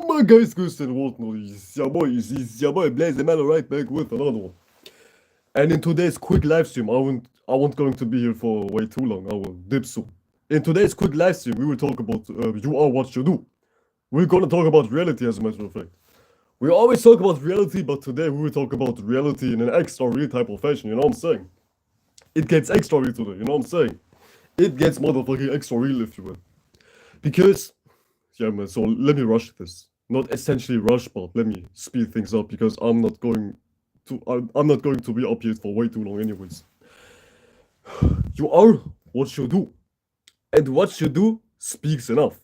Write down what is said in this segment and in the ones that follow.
My guys, Christian Walton, it's your boy Blaze the Mellow right back with another one. And in today's quick live stream, I won't going to be here for way too long. I will dip soon. In today's quick live stream, we will talk about you are what you do. We're gonna talk about reality, as a matter of fact. We always talk about reality, but today we will talk about reality in an extra real type of fashion. You know what I'm saying? It gets extra real today. You know what I'm saying? It gets motherfucking extra real, if you will. Because yeah, man, so let me rush this. Not essentially rush, but let me speed things up because I'm not going to be up here for way too long anyways. You are what you do. And what you do speaks enough.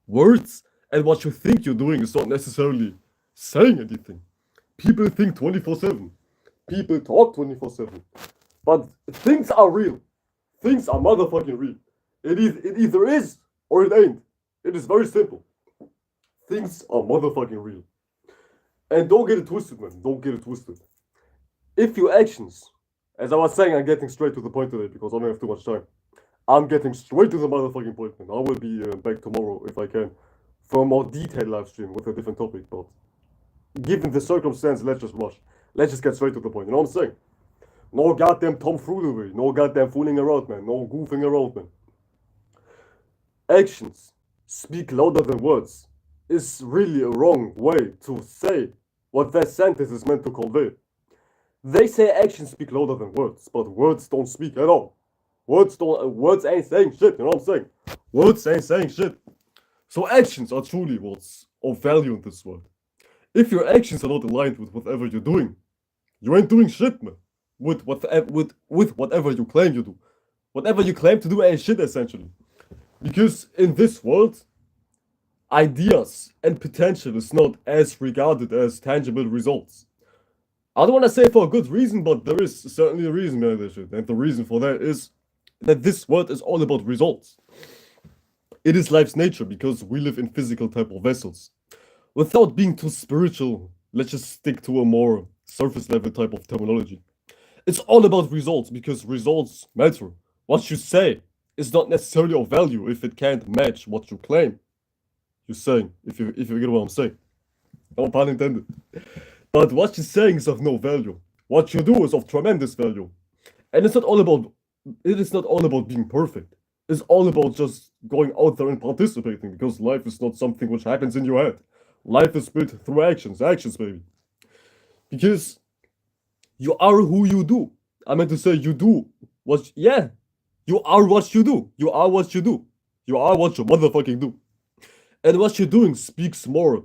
Words and what you think you're doing is not necessarily saying anything. People think 24/7. People talk 24/7. But things are real. Things are motherfucking real. It either is or it ain't. It is very simple. Things are motherfucking real. And don't get it twisted, man. Don't get it twisted. If your actions, as I was saying, I'm getting straight to the point today because I don't have too much time. I'm getting straight to the motherfucking point, man. I will be back tomorrow if I can for a more detailed live stream with a different topic. But given the circumstance, let's just rush. Let's just get straight to the point. You know what I'm saying? No goddamn tomfoolery. No goddamn fooling around, man. No goofing around, man. Actions speak louder than words is really a wrong way to say what that sentence is meant to convey. They say actions speak louder than words, but words don't speak at all. Words ain't saying shit, you know what I'm saying? Words ain't saying shit. So actions are truly what's of value in this world. If your actions are not aligned with whatever you're doing, you ain't doing shit, man. With whatever you claim you do. Whatever you claim to do ain't shit, essentially. Because in this world, ideas and potential is not as regarded as tangible results. I don't want to say for a good reason, but there is certainly a reason behind that shit. And the reason for that is that this world is all about results. It is life's nature because we live in physical type of vessels. Without being too spiritual, let's just stick to a more surface level type of terminology. It's all about results because results matter. What you say is not necessarily of value if it can't match what you claim you're saying, if you get what I'm saying. No pun intended. But what you're saying is of no value. What you do is of tremendous value. And it is not all about being perfect. It's all about just going out there and participating because life is not something which happens in your head. Life is built through actions, baby. Because you are who you do. I meant to say you do what, yeah, you are what you do. You are what you do. You are what you motherfucking do. And what you're doing speaks more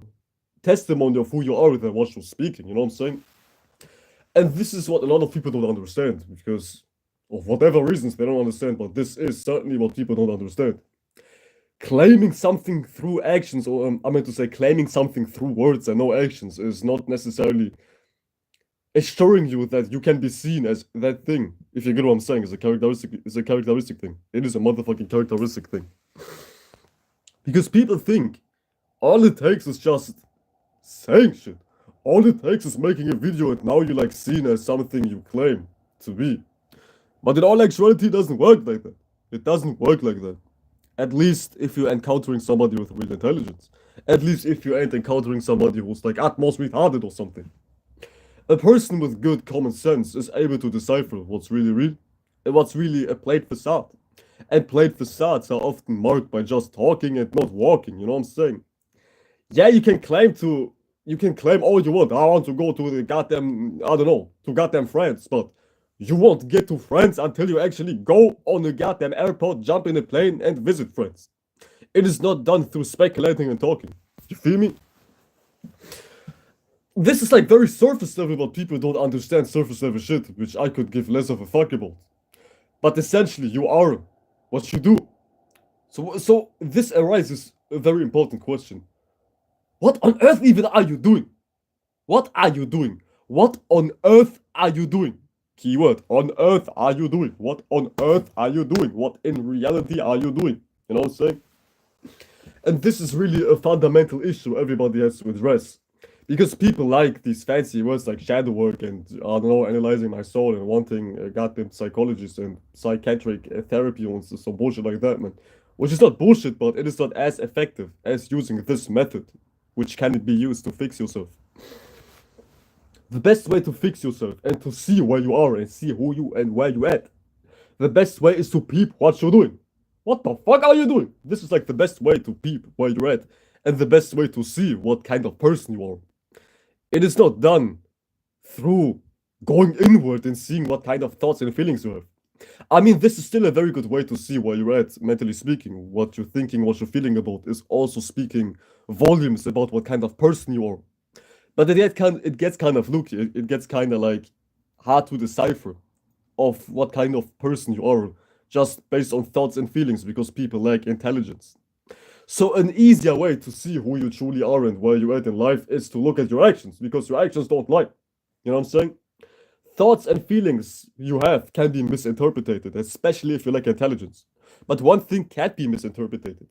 testimony of who you are than what you're speaking, you know what I'm saying? And this is what a lot of people don't understand because of whatever reasons they don't understand, but this is certainly what people don't understand. Claiming something through actions, or I meant to say claiming something through words and no actions is not necessarily assuring you that you can be seen as that thing. If you get what I'm saying, it's a characteristic thing. It is a motherfucking characteristic thing. Because people think all it takes is just saying shit. All it takes is making a video and now you're like seen as something you claim to be. But in all actuality, it doesn't work like that. It doesn't work like that. At least if you're encountering somebody with real intelligence. At least if you ain't encountering somebody who's like at most retarded or something. A person with good common sense is able to decipher what's really real and what's really a played facade. And played facades are often marked by just talking and not walking, you know what I'm saying? Yeah, you can claim all you want. I want to go to the goddamn, I don't know, to goddamn France, but you won't get to France until you actually go on a goddamn airport, jump in a plane, and visit France. It is not done through speculating and talking. You feel me? This is like very surface level, but people don't understand surface level shit, which I could give less of a fuck about. But essentially, you are what you do. So this arises a very important question. What on earth even are you doing? What are you doing? What on earth are you doing? Keyword, on earth are you doing? What on earth are you doing? What in reality are you doing? You know what I'm saying? And this is really a fundamental issue everybody has to address. Because people like these fancy words like shadow work and, I don't know, analyzing my soul and wanting a goddamn psychologist and psychiatric therapy and some bullshit like that, man. Which is not bullshit, but it is not as effective as using this method which can be used to fix yourself. The best way to fix yourself and to see where you are and see who you and where you at. The best way is to peep what you're doing. What the fuck are you doing? This is like the best way to peep where you're at and the best way to see what kind of person you are. It is not done through going inward and seeing what kind of thoughts and feelings you have. I mean, this is still a very good way to see where you're at, mentally speaking. What you're thinking, what you're feeling about is also speaking volumes about what kind of person you are. But it gets kind of looky. It gets kind of like hard to decipher of what kind of person you are just based on thoughts and feelings because people lack intelligence. So an easier way to see who you truly are and where you're at in life is to look at your actions because your actions don't lie. You know what I'm saying? Thoughts and feelings you have can be misinterpreted, especially if you lack intelligence. But one thing can't be misinterpreted.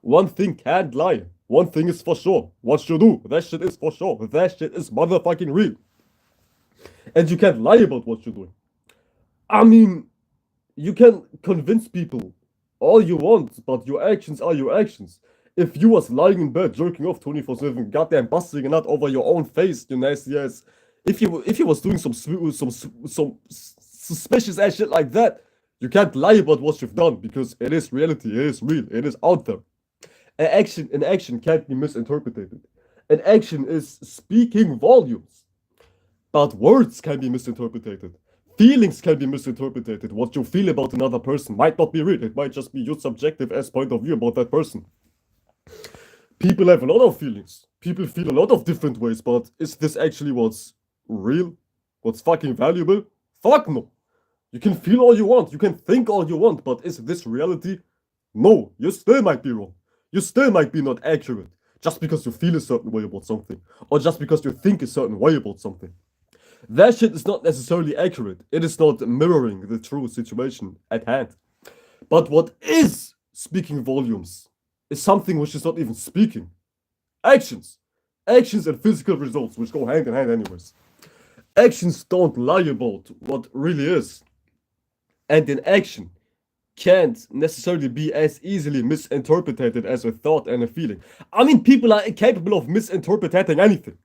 One thing can't lie. One thing is for sure. What you do, that shit is for sure. That shit is motherfucking real. And you can't lie about what you're doing. I mean, you can convince people all you want, but your actions are your actions. If you was lying in bed, jerking off 24/7, goddamn busting a nut over your own face, you nasty ass. If you was doing some suspicious ass shit like that, you can't lie about what you've done because it is reality, it is real, it is out there. An action can't be misinterpreted. An action is speaking volumes, but words can be misinterpreted. Feelings can be misinterpreted. What you feel about another person might not be real. It might just be your subjective ass point of view about that person. People have a lot of feelings. People feel a lot of different ways, but is this actually what's real? What's fucking valuable? Fuck no. You can feel all you want. You can think all you want, but is this reality? No. You still might be wrong. You still might be not accurate just because you feel a certain way about something or just because you think a certain way about something. That shit is not necessarily accurate. It is not mirroring the true situation at hand. But what is speaking volumes is something which is not even speaking. Actions. Actions and physical results, which go hand in hand anyways. Actions don't lie about what really is. And an action can't necessarily be as easily misinterpreted as a thought and a feeling. I mean, people are capable of misinterpreting anything.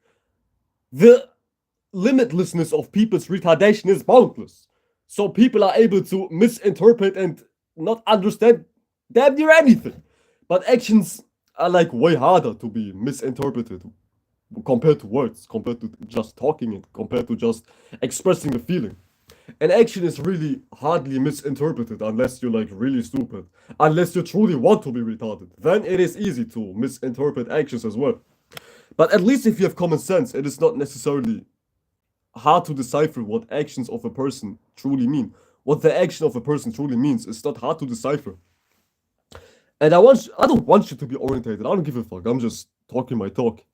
The limitlessness of people's retardation is boundless. So people are able to misinterpret and not understand damn near anything. But actions are like way harder to be misinterpreted compared to words, compared to just talking it, compared to just expressing a feeling. An action is really hardly misinterpreted unless you're like really stupid. Unless you truly want to be retarded. Then it is easy to misinterpret actions as well. But at least if you have common sense, it is not necessarily hard to decipher what actions of a person truly mean. What the action of a person truly means is not hard to decipher. And I don't want you to be orientated. I don't give a fuck. I'm just talking my talk.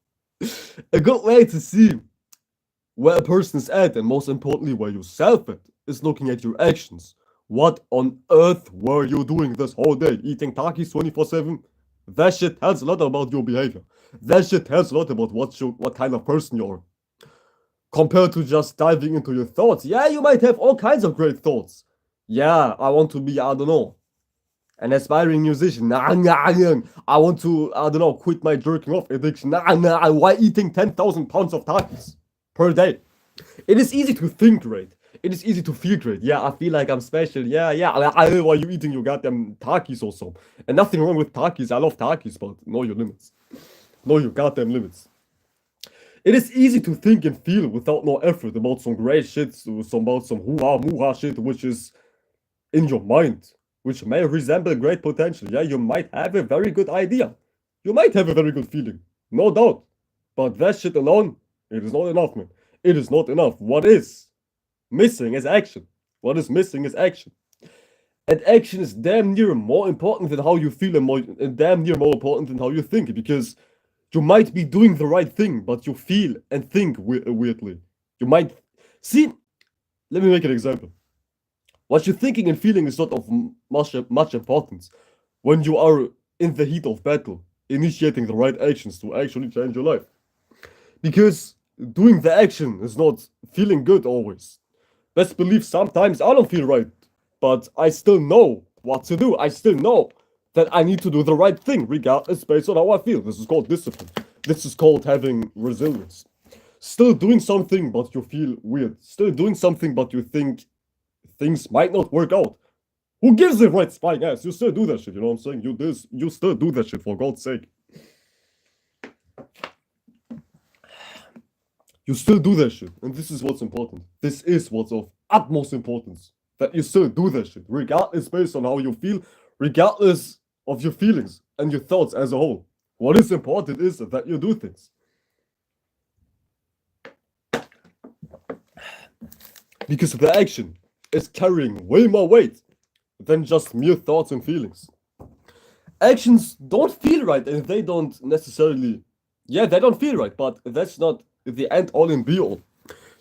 A good way to see where a person is at, and most importantly where yourself at, is looking at your actions. What on earth were you doing this whole day? Eating Takis 24/7? That shit tells a lot about your behavior. That shit tells a lot about what kind of person you are. Compared to just diving into your thoughts. Yeah, you might have all kinds of great thoughts. Yeah, I want to be, I don't know, an aspiring musician. I want to, I don't know, quit my jerking off addiction. Why eating 10,000 pounds of Takis per day? It is easy to think great. It is easy to feel great. Yeah, I feel like I'm special. Yeah. Why you eating your goddamn Takis or so? And nothing wrong with Takis. I love Takis, but know your limits. Know your goddamn limits. It is easy to think and feel without no effort about some great shit, about some hoo-ha shit which is in your mind, which may resemble great potential. Yeah, you might have a very good idea. You might have a very good feeling. No doubt. But that shit alone, it is not enough, man. It is not enough. What is missing is action. What is missing is action. And action is damn near more important than how you feel and damn near more important than how you think, because you might be doing the right thing, but you feel and think weirdly. You might... See, let me make an example. What you're thinking and feeling is not of much importance when you are in the heat of battle, initiating the right actions to actually change your life. Because doing the action is not feeling good always. Best believe sometimes I don't feel right, but I still know what to do. I still know that I need to do the right thing, regardless based on how I feel. This is called discipline. This is called having resilience. Still doing something, but you feel weird. Still doing something, but you think things might not work out. Who gives a right spying ass? You still do that shit, you know what I'm saying? You still do that shit, for God's sake. You still do that shit. And this is what's important. This is what's of utmost importance. That you still do that shit, regardless based on how you feel, regardless of your feelings and your thoughts as a whole. What is important is that you do things. Because the action is carrying way more weight than just mere thoughts and feelings. Actions don't feel right, and they don't necessarily, they don't feel right, but that's not the end all and be all.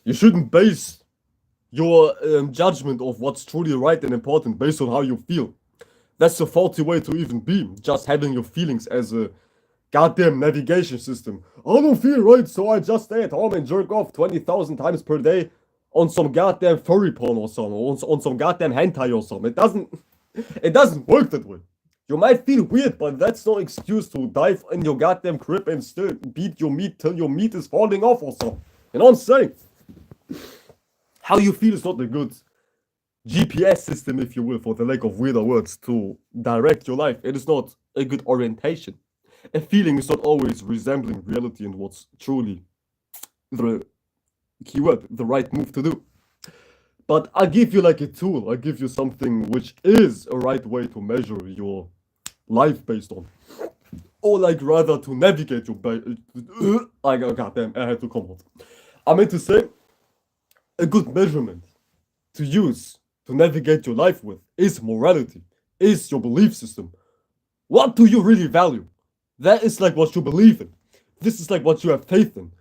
You shouldn't base your judgment of what's truly right and important based on how you feel. That's a faulty way to even be, just having your feelings as a goddamn navigation system. I don't feel right, so I just stay at home and jerk off 20,000 times per day on some goddamn furry porn or something, on some goddamn hentai or something. It doesn't work that way. You might feel weird, but that's no excuse to dive in your goddamn crib and still beat your meat till your meat is falling off or something. You know what I'm saying? How you feel is not a good GPS system, if you will, for the lack of weirder words, to direct your life. It is not a good orientation. A feeling is not always resembling reality and what's truly the keyword, the right move to do. But I'll give you like a tool, I'll give you something which is a right way to measure your life based on. Or like rather to navigate your goddamn, I had to come out. I meant to say, a good measurement to use to navigate your life with is morality, is your belief system. What do you really value? That is like what you believe in. This is like what you have faith in.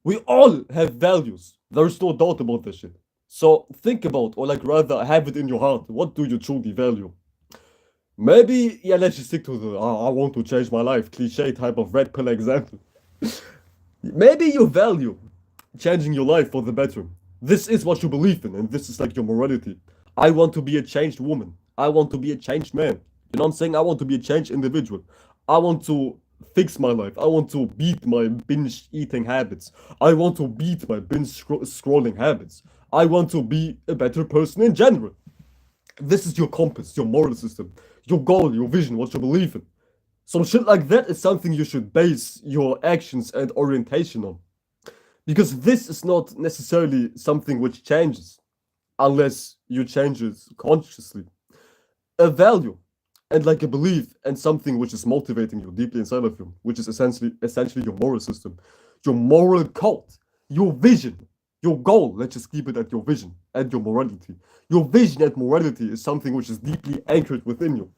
We all have values. There's no doubt about this shit. So think about, or like rather have it in your heart. What do you truly value? Maybe, let's just stick to the I want to change my life cliche type of red pill example. Maybe you value changing your life for the better. This is what you believe in, and this is like your morality. I want to be a changed woman. I want to be a changed man. You know what I'm saying? I want to be a changed individual. I want to fix my life. I want to beat my binge eating habits. I want to beat my binge scrolling habits. I want to be a better person in general. This is your compass, your moral system, your goal, your vision, what you believe in. Some shit like that is something you should base your actions and orientation on. Because this is not necessarily something which changes unless you change it consciously. A value and like a belief and something which is motivating you deeply inside of you, which is essentially your moral system, your moral code, your vision, your goal. Let's just keep it at your vision and your morality. Your vision and morality is something which is deeply anchored within you.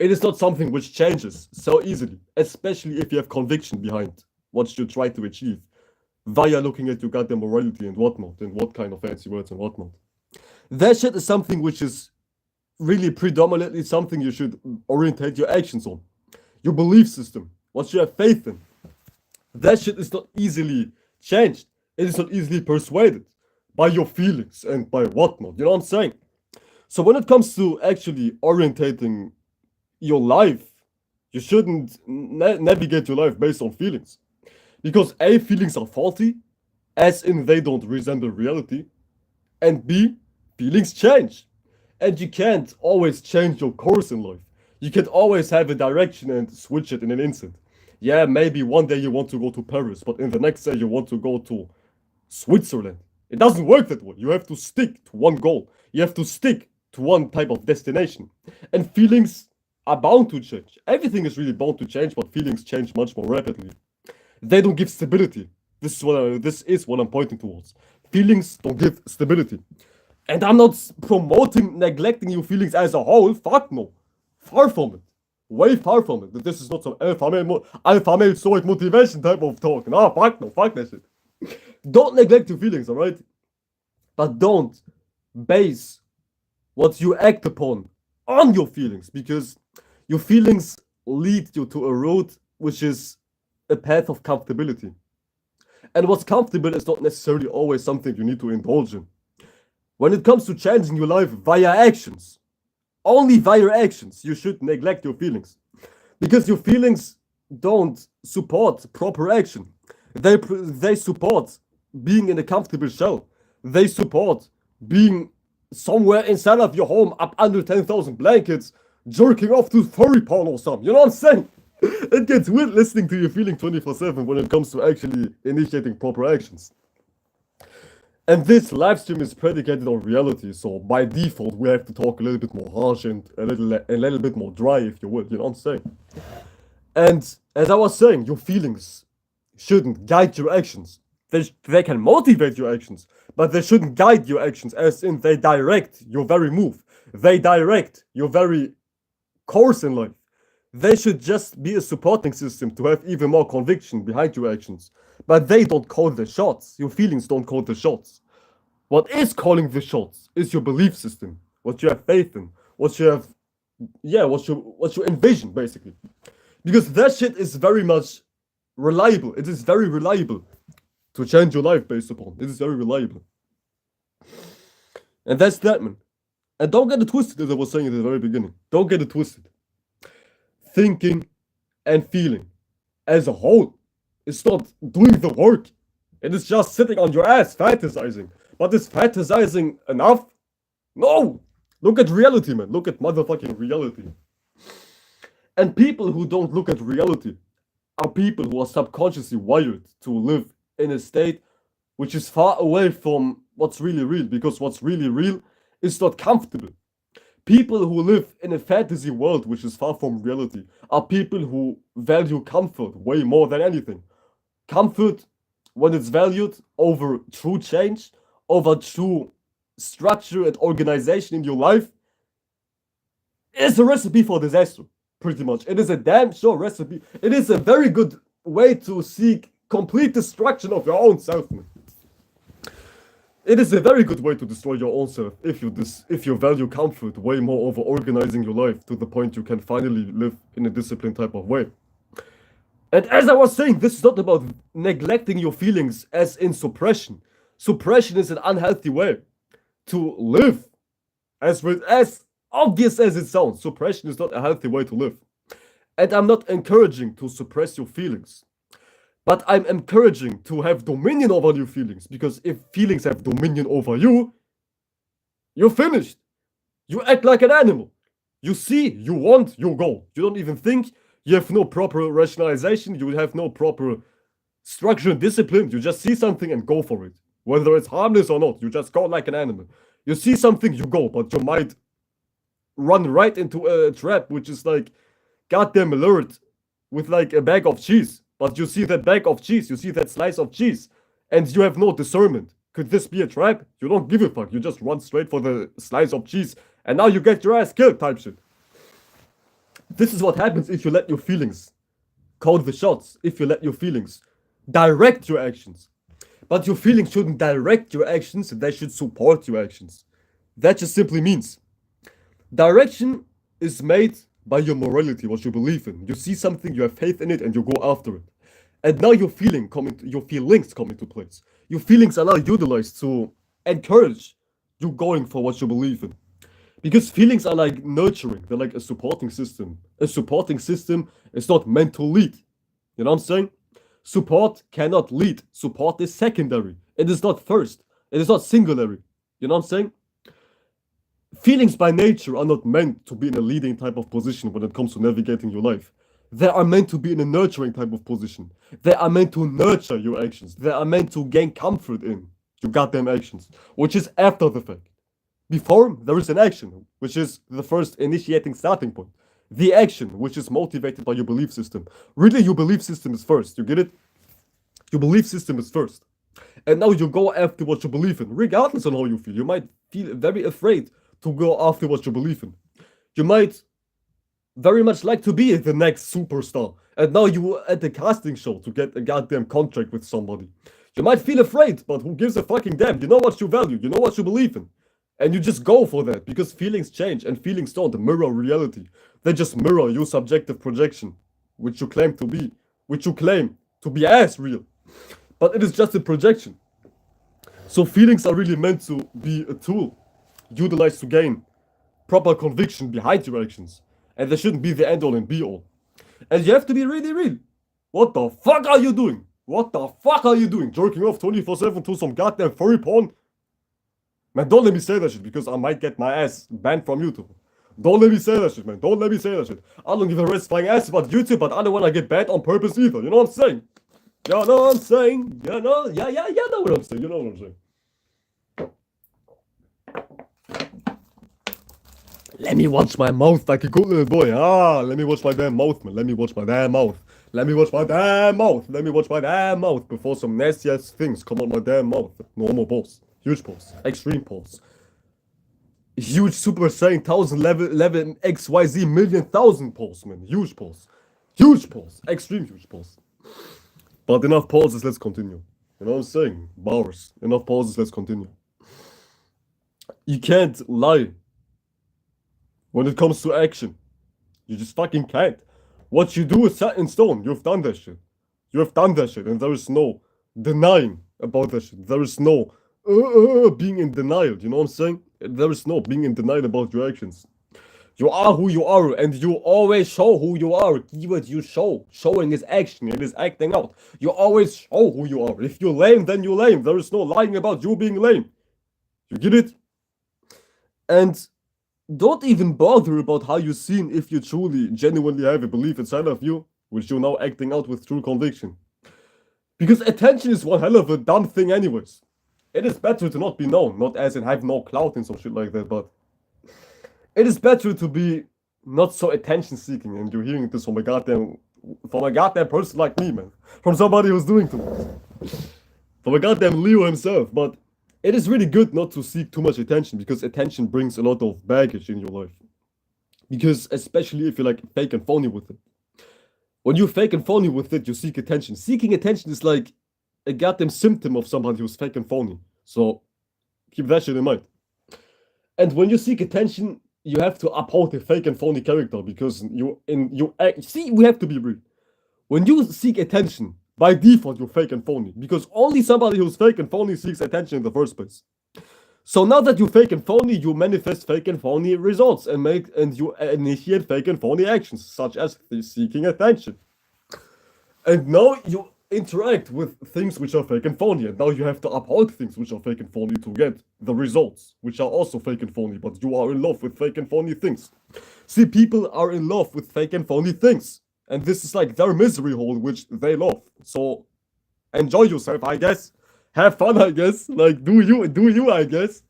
It is not something which changes so easily, especially if you have conviction behind what you try to achieve via looking at your goddamn morality and whatnot, and what kind of fancy words and whatnot. That shit is something which is really predominantly something you should orientate your actions on. Your belief system, what you have faith in. That shit is not easily changed. It is not easily persuaded by your feelings and by whatnot. You know what I'm saying? So when it comes to actually orientating your life, you shouldn't navigate your life based on feelings. Because A, feelings are faulty, as in they don't resemble reality, and B, feelings change. And you can't always change your course in life. You can't always have a direction and switch it in an instant. Yeah, maybe one day you want to go to Paris, but in the next day you want to go to Switzerland. It doesn't work that way. You have to stick to one goal. You have to stick to one type of destination. And feelings are bound to change. Everything is really bound to change, but feelings change much more rapidly. They don't give stability. This is what I'm pointing towards. Feelings don't give stability. And I'm not promoting neglecting your feelings as a whole. Fuck no. Far from it. Way far from it. This is not some alpha male stoic motivation type of talk. No, fuck no. Fuck that shit. Don't neglect your feelings, alright? But don't base what you act upon on your feelings, because your feelings lead you to a road which is a path of comfortability. And what's comfortable is not necessarily always something you need to indulge in. When it comes to changing your life via actions, only via actions, you should neglect your feelings. Because your feelings don't support proper action. They support being in a comfortable shell. They support being somewhere inside of your home up under 10,000 blankets, jerking off to furry porn or something. You know what I'm saying? It gets weird listening to you feeling 24/7 when it comes to actually initiating proper actions. And this live stream is predicated on reality, so by default we have to talk a little bit more harsh and a little bit more dry, if you will. You know what I'm saying? And as I was saying, your feelings shouldn't guide your actions. They can motivate your actions, but they shouldn't guide your actions, as in they direct your very move. They direct your very course in life. They should just be a supporting system to have even more conviction behind your actions. But they don't call the shots. Your feelings don't call the shots. What is calling the shots is your belief system, what you have faith in, what you have, yeah, what you envision basically. Because that shit is very much reliable. It is very reliable to change your life based upon. It is very reliable. And that's that, man. And don't get it twisted, as I was saying at the very beginning. Don't get it twisted. Thinking and feeling as a whole is not doing the work. It is just sitting on your ass fantasizing. But is fantasizing enough? No! Look at reality, man. Look at motherfucking reality. And people who don't look at reality are people who are subconsciously wired to live in a state which is far away from what's really real, because what's really real is not comfortable. People who live in a fantasy world which is far from reality are people who value comfort way more than anything. Comfort, when it's valued over true change, over true structure and organization in your life, is a recipe for disaster, pretty much. It is a damn sure recipe. It is a very good way to seek complete destruction of your own self, man. It is a very good way to destroy your own self if you value comfort way more over organizing your life to the point you can finally live in a disciplined type of way. And as I was saying, this is not about neglecting your feelings as in suppression. Suppression is an unhealthy way to live. As obvious as it sounds, suppression is not a healthy way to live. And I'm not encouraging to suppress your feelings. But I'm encouraging to have dominion over your feelings, because if feelings have dominion over you, you're finished. You act like an animal. You see, you want, you go. You don't even think. You have no proper rationalization. You have no proper structure and discipline. You just see something and go for it. Whether it's harmless or not, you just go like an animal. You see something, you go, but you might run right into a trap, which is like goddamn alert with like a bag of cheese. But you see that bag of cheese, you see that slice of cheese, and you have no discernment. Could this be a trap? You don't give a fuck. You just run straight for the slice of cheese, and now you get your ass killed type shit. This is what happens if you let your feelings call the shots, if you let your feelings direct your actions. But your feelings shouldn't direct your actions, they should support your actions. That just simply means direction is made by your morality, what you believe in. You see something, you have faith in it, and you go after it. And now your feelings come into place. Your feelings are now utilized to encourage you going for what you believe in. Because feelings are like nurturing, they're like a supporting system. A supporting system is not meant to lead. You know what I'm saying? Support cannot lead. Support is secondary. It is not first. It is not singularly. You know what I'm saying? Feelings by nature are not meant to be in a leading type of position when it comes to navigating your life. They are meant to be in a nurturing type of position. They are meant to nurture your actions. They are meant to gain comfort in your goddamn actions, which is after the fact. Before, there is an action, which is the first initiating starting point. The action, which is motivated by your belief system. Really, your belief system is first. You get it? Your belief system is first. And now you go after what you believe in, regardless on how you feel. You might feel very afraid to go after what you believe in. You might very much like to be the next superstar, and now you are at the casting show to get a goddamn contract with somebody. You might feel afraid, but who gives a fucking damn? You know what you value, you know what you believe in. And you just go for that, because feelings change, and feelings don't mirror reality. They just mirror your subjective projection, which you claim to be as real. But it is just a projection. So feelings are really meant to be a tool utilized to gain proper conviction behind your actions. And they shouldn't be the end all and be all. And you have to be really real. What the fuck are you doing? What the fuck are you doing? Jerking off 24/7 to some goddamn furry porn? Man, don't let me say that shit because I might get my ass banned from YouTube. Don't let me say that shit, man. Don't let me say that shit. I don't give a rat's flying ass about YouTube, but I don't wanna get banned on purpose either. You know what I'm saying? You know what I'm saying? You know, yeah, you know what I'm saying. You know what I'm saying. Let me watch my mouth like a good little boy. Let me watch my damn mouth, man. Let me watch my damn mouth. Let me watch my damn mouth. Let me watch my damn mouth before some nasty ass things come out my damn mouth. Normal balls. Huge balls. Extreme balls. Huge Super Saiyan 1000 level XYZ million thousand balls, man. Huge balls. Huge balls. Extreme huge balls. But enough pauses, let's continue. You know what I'm saying? Bowers. Enough pauses, let's continue. You can't lie when it comes to action. You just fucking can't. What you do is set in stone. You've done that shit. You have done that shit, and there is no denying about that shit. There is no being in denial. You know what I'm saying? There is no being in denial about your actions. You are who you are, and you always show who you are. Keyword, you show. Showing is action. It is acting out. You always show who you are. If you're lame, then you're lame. There is no lying about you being lame. You get it? And don't even bother about how you seem if you truly, genuinely have a belief inside of you, which you're now acting out with true conviction. Because attention is one hell of a dumb thing anyways. It is better to not be known, not as in have no clout and some shit like that, but it is better to be not so attention seeking, and you're hearing this from a goddamn person like me, man. From somebody who's doing too much. From a goddamn Leo himself, but it is really good not to seek too much attention because attention brings a lot of baggage in your life. Because especially if you're like fake and phony with it. When you're fake and phony with it, you seek attention. Seeking attention is like a goddamn symptom of somebody who's fake and phony. So keep that shit in mind. And when you seek attention, you have to uphold a fake and phony character because we have to be real. When you seek attention, by default, you're fake and phony because only somebody who's fake and phony seeks attention in the first place. So now that you're fake and phony, you manifest fake and phony results and you initiate fake and phony actions, such as seeking attention. And now you interact with things which are fake and phony, and now you have to uphold things which are fake and phony to get the results, which are also fake and phony, but you are in love with fake and phony things. See, people are in love with fake and phony things. And this is like their misery hole, which they love. So enjoy yourself, I guess. Have fun, I guess. Like, do you, I guess.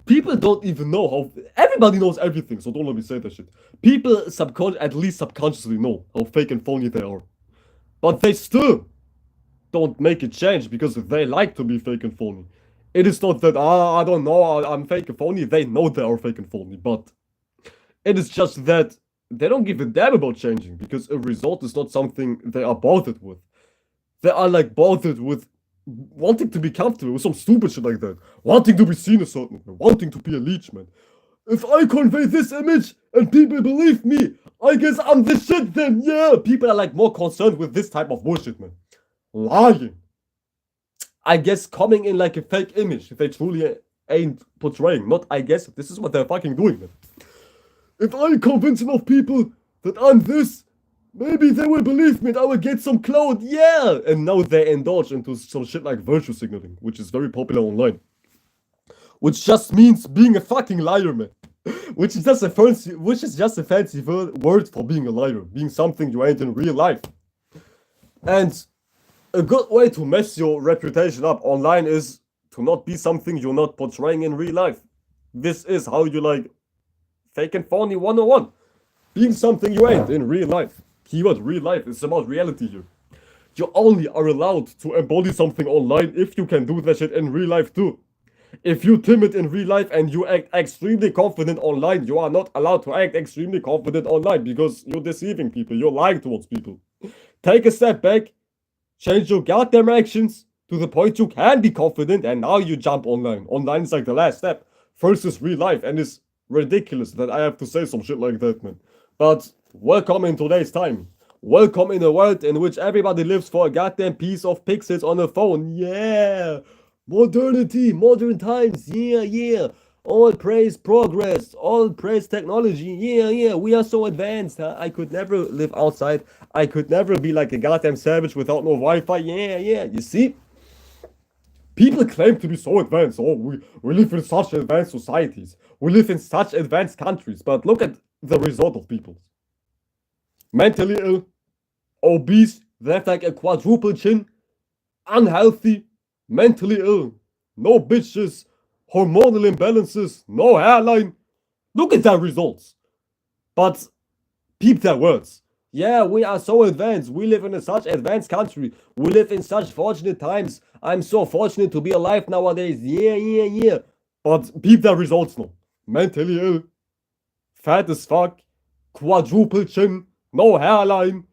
People don't even know how. Everybody knows everything, so don't let me say that shit. People at least subconsciously know how fake and phony they are. But they still don't make a change because they like to be fake and phony. It is not that, I don't know, I'm fake and phony. They know they are fake and phony, but it is just that they don't give a damn about changing because a result is not something they are bothered with. They are like bothered with wanting to be comfortable with some stupid shit like that. Wanting to be seen a certain way. Wanting to be a leech, man. If I convey this image and people believe me, I guess I'm the shit then, yeah. People are like more concerned with this type of bullshit, man. Lying. I guess coming in like a fake image they truly ain't portraying. Not I guess, this is what they're fucking doing, man. If I convince enough people that I'm this, maybe they will believe me and I will get some clout, yeah! And now they indulge into some shit like virtue signaling, which is very popular online. Which just means being a fucking liar, man. Which is just a fancy word for being a liar. Being something you ain't in real life. And a good way to mess your reputation up online is to not be something you're not portraying in real life. This is how you like fake and phony 101. Being something you ain't in real life. Keyword real life is about reality here. You only are allowed to embody something online if you can do that shit in real life too. If you're timid in real life and you act extremely confident online, you are not allowed to act extremely confident online because you're deceiving people, you're lying towards people. Take a step back, change your goddamn actions to the point you can be confident, and now you jump online. Online is like the last step. First is real life, and it's ridiculous that I have to say some shit like that, man. But welcome in today's time. Welcome in a world in which everybody lives for a goddamn piece of pixels on a phone. Yeah! Modernity, modern times, yeah. All praise progress. All praise technology. Yeah, yeah, we are so advanced. Huh? I could never live outside. I could never be like a goddamn savage without no Wi-Fi. Yeah, yeah. You see? People claim to be so advanced. Oh, we live in such advanced societies. We live in such advanced countries. But look at the result of people. Mentally ill, obese, they have like a quadruple chin, unhealthy, mentally ill, no bitches, hormonal imbalances, no hairline. Look at their results. But peep their words. Yeah, we are so advanced. We live in a such advanced country. We live in such fortunate times. I'm so fortunate to be alive nowadays. Yeah, yeah, yeah. But peep their results now. Mentally ill, fat as fuck, quadruple chin, no hairline,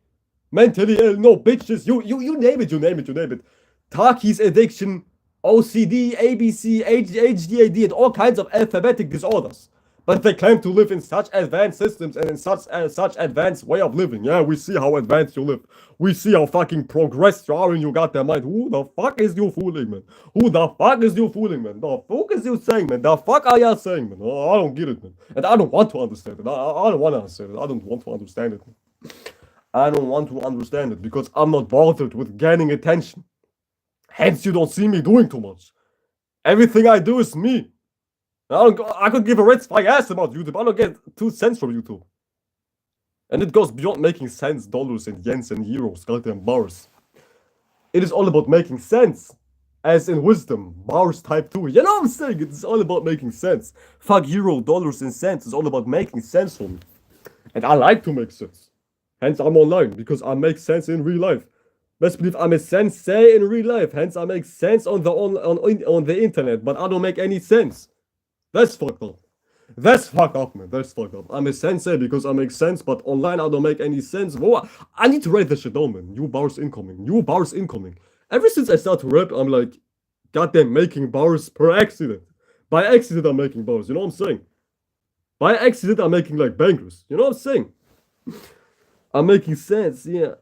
mentally ill, no bitches. You name it, you name it, you name it. Takis addiction, OCD, ABC, HDAD, and all kinds of alphabetic disorders. But they claim to live in such advanced systems and in such advanced way of living. Yeah, we see how advanced you live. We see how fucking progressed you are in your goddamn mind. Who the fuck is you fooling, man? Who the fuck is you fooling, man? The fuck is you saying, man? The fuck are you saying, man? Oh, I don't get it, man. And I don't want to understand it. I don't want to understand it. I don't want to understand it. I don't want to understand it because I'm not bothered with gaining attention. Hence, you don't see me doing too much. Everything I do is me. I could give a red's flying ass about YouTube. I don't get 2 cents from YouTube. And it goes beyond making cents, dollars, and yens, and euros, goddamn bars. It is all about making sense. As in wisdom, bars type 2. You know what I'm saying? It's all about making sense. Fuck euro, dollars, and cents. It's all about making sense for me. And I like to make sense. Hence, I'm online, because I make sense in real life. Best believe I'm a sensei in real life. Hence, I make sense on the internet, but I don't make any sense. That's fucked up. That's fucked up, man. That's fucked up. I'm a sensei because I make sense, but online I don't make any sense. Whoa, I need to write that shit down, man. New bars incoming. New bars incoming. Ever since I started to rap, I'm like, goddamn, making bars per accident. By accident, I'm making bars. You know what I'm saying? By accident, I'm making like bangers. You know what I'm saying? I'm making sense, yeah.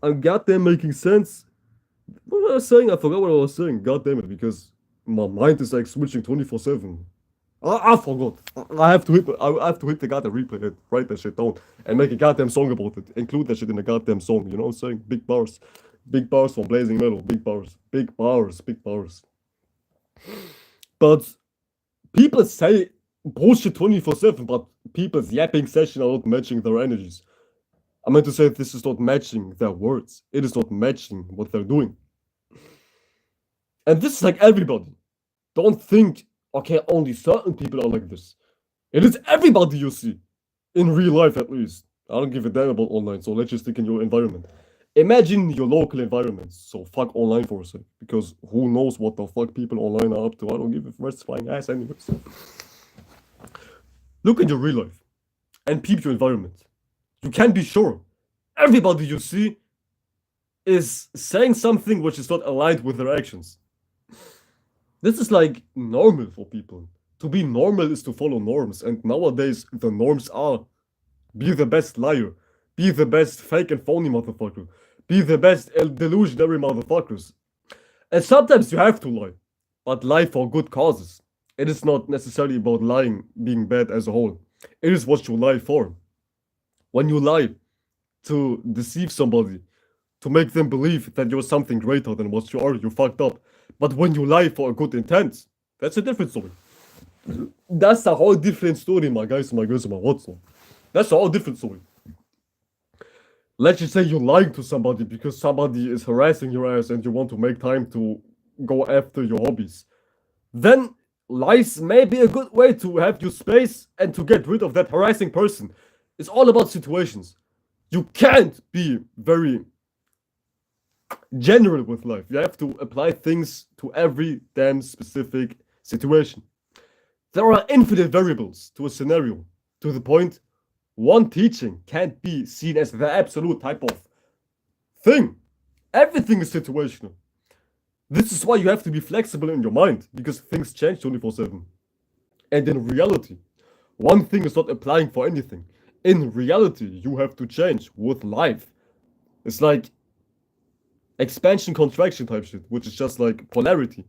I'm goddamn making sense. What was I saying? I forgot what I was saying. Goddamn it, because my mind is like switching 24/7. I forgot. I have to hit the goddamn replay and write that shit down and make a goddamn song about it. Include that shit in a goddamn song. You know what I'm saying? Big bars. Big bars from Blazing Metal. Big bars. Big bars. Big bars. But people say bullshit 24/7, but people's yapping session are not matching their energies. I meant to say this is not matching their words. It is not matching what they're doing. And this is like everybody. Don't think, okay, only certain people are like this. It is everybody you see. In real life, at least. I don't give a damn about online, so let's just stick in your environment. Imagine your local environment. So fuck online for a sec. Because who knows what the fuck people online are up to. I don't give a first flying ass anyways. Look at your real life. And peep your environment. You can be sure. Everybody you see is saying something which is not aligned with their actions. This is like normal for people. To be normal is to follow norms, and nowadays the norms are be the best liar, be the best fake and phony motherfucker, be the best delusionary motherfuckers. And sometimes you have to lie, but lie for good causes. It is not necessarily about lying being bad as a whole. It is what you lie for. When you lie to deceive somebody, to make them believe that you're something greater than what you are, you fucked up. But when you lie for a good intent, that's a different story. That's a whole different story, my guys, my girls, my what's on. That's a whole different story. Let's just say you're lying to somebody because somebody is harassing your ass and you want to make time to go after your hobbies. Then lies may be a good way to have your space and to get rid of that harassing person. It's all about situations. You can't be very general with life. You have to apply things to every damn specific situation. There are infinite variables to a scenario, to the point one teaching can't be seen as the absolute type of thing. Everything is situational. This is why you have to be flexible in your mind, because things change 24/7. And in reality, one thing is not applying for anything. In reality, you have to change with life. It's like expansion contraction type shit, which is just like polarity.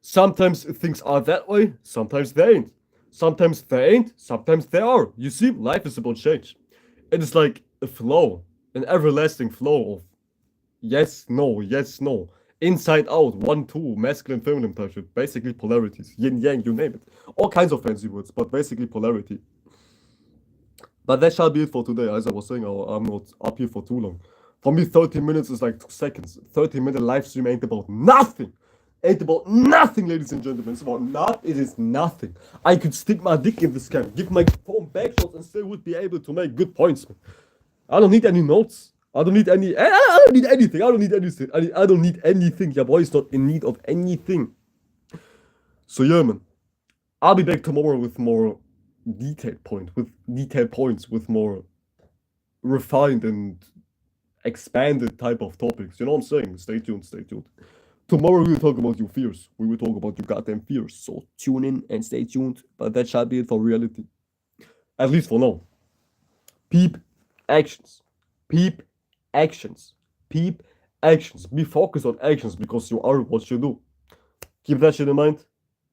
Sometimes things are that way, sometimes they ain't. Sometimes they ain't, sometimes they are. You see, life is about change. It is like a flow, an everlasting flow of yes, no, yes, no. Inside out, 1, 2, masculine, feminine type shit. Basically polarities. Yin, yang, you name it. All kinds of fancy words, but basically polarity. But that shall be it for today. As I was saying, I'm not up here for too long. For me, 30 minutes is like 2 seconds. 30-minute live stream ain't about nothing. Ain't about nothing, ladies and gentlemen. It's about not. It is nothing. I could stick my dick in this cam, give my phone back shots, and still would be able to make good points, man. I don't need any notes. I don't need any. I don't need anything. I don't need anything. I don't need anything. Your boy is not in need of anything. So yeah, man. I'll be back tomorrow with more detailed points, with more refined and expanded type of topics. You know what I'm saying? Stay tuned. Stay tuned. Tomorrow we will talk about your fears. We will talk about your goddamn fears. So tune in and stay tuned. But that shall be it for reality. At least for now. Peep actions. Peep actions. Peep actions. Be focused on actions because you are what you do. Keep that shit in mind.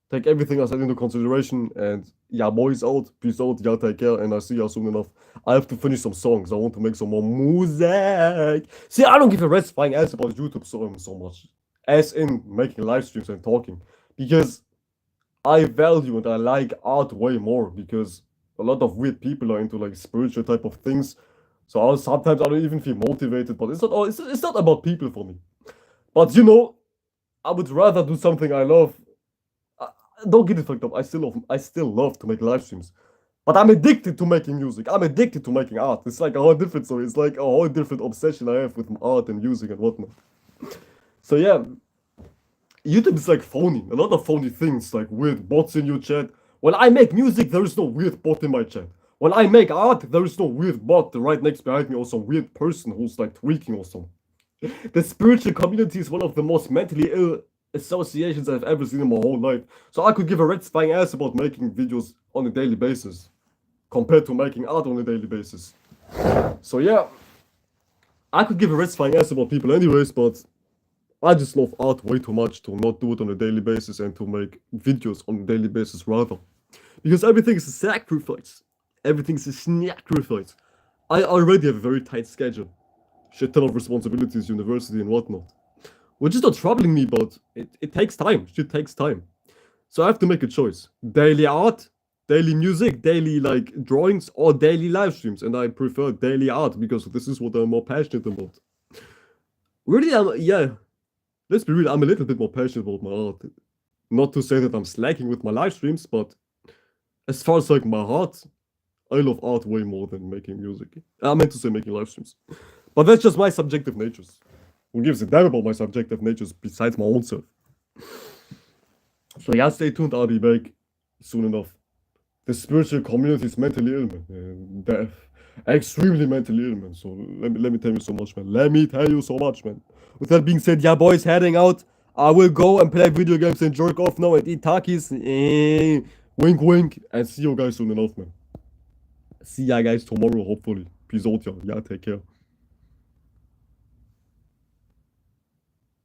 Take everything I said into consideration. And yeah, boys out. Peace out. Yeah, take care. And I'll see you soon enough. I have to finish some songs. I want to make some more music. See, I don't give a rat's flying ass about YouTube so much. As in making live streams and talking. Because I value and I like art way more. Because a lot of weird people are into like spiritual type of things. So sometimes I don't even feel motivated. But it's not about people for me. But you know, I would rather do something I love. Don't get it fucked up. I still love to make live streams. But I'm addicted to making music. I'm addicted to making art. It's like a whole different story. It's like a whole different obsession I have with art and music and whatnot. So yeah, YouTube is like phony. A lot of phony things, like weird bots in your chat. When I make music, there is no weird bot in my chat. When I make art, there is no weird bot right next behind me or some weird person who's like tweaking or something. The spiritual community is one of the most mentally ill associations I've ever seen in my whole life. So I could give a rat's flying ass about making videos on a daily basis compared to making art on a daily basis. So yeah, I could give a rat's flying ass about people anyways, but I just love art way too much to not do it on a daily basis and to make videos on a daily basis rather. Because everything is a sacrifice. Everything is a sacrifice. I already have a very tight schedule. Shit ton of responsibilities, university and whatnot. Which is not troubling me, but it takes time. Shit takes time. So I have to make a choice. Daily art, daily music, daily like drawings, or daily live streams. And I prefer daily art because this is what I'm more passionate about. Really, yeah. Let's be real, I'm a little bit more passionate about my art. Not to say that I'm slacking with my live streams, but as far as like my heart, I love art way more than making music. I meant to say making live streams. But that's just my subjective natures. Who gives a damn about my subjective natures besides my own self? So yeah, stay tuned, I'll be back soon enough. The spiritual community is mentally ill, man. They're extremely mentally ill, man. So let me tell you so much, man. Let me tell you so much, man. With that being said, yeah, boys, heading out. I will go and play video games and jerk off now and eat Takis. Wink, wink. And see you guys soon enough, man. See ya guys tomorrow, hopefully. Peace out, y'all. Yeah, take care.